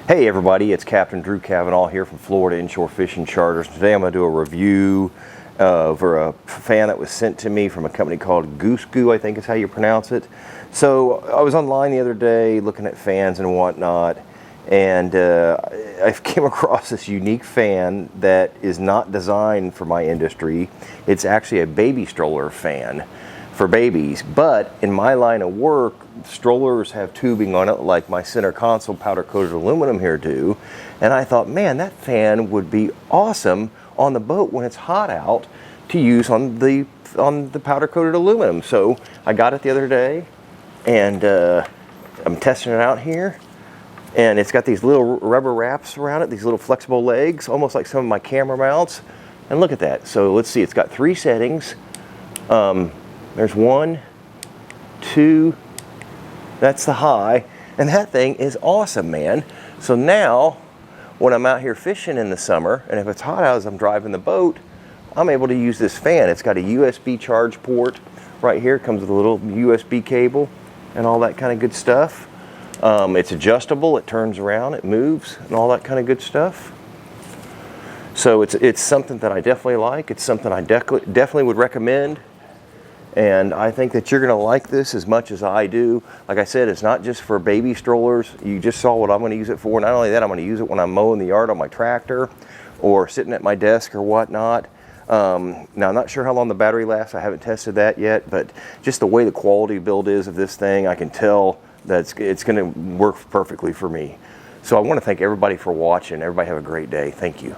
Hey everybody, it's Captain Drew Cavanaugh here from Florida Inshore Fishing Charters. Today I'm going to do a review for a fan that was sent to me from a company called GusGu, I think is how you pronounce it. So I was online the other day looking at fans and whatnot, and I came across this unique fan that is not designed for my industry. It's actually a baby stroller fan for babies, but in my line of work, strollers have tubing on it like my center console powder coated aluminum here do, and I thought, man, that fan would be awesome on the boat when it's hot out to use on the powder coated aluminum. So I got it the other day, and I'm testing it out here, and it's got these little rubber wraps around it, these little flexible legs, almost like some of my camera mounts. And look at that. So let's see, it's got 3 settings. There's 1, 2, that's the high, and that thing is awesome, man. So now, when I'm out here fishing in the summer, and if it's hot out as I'm driving the boat, I'm able to use this fan. It's got a USB charge port right here. It comes with a little USB cable and all that kind of good stuff. It's adjustable, it turns around, it moves, and all that kind of good stuff. So it's something that I definitely like. It's something I definitely would recommend. And I think that you're going to like this as much as I do. Like I said, it's not just for baby strollers. You just saw what I'm going to use it for. Not only that, I'm going to use it when I'm mowing the yard on my tractor or sitting at my desk or whatnot. Now, I'm not sure how long the battery lasts. I haven't tested that yet. But just the way the quality build is of this thing, I can tell that it's going to work perfectly for me. So I want to thank everybody for watching. Everybody have a great day. Thank you.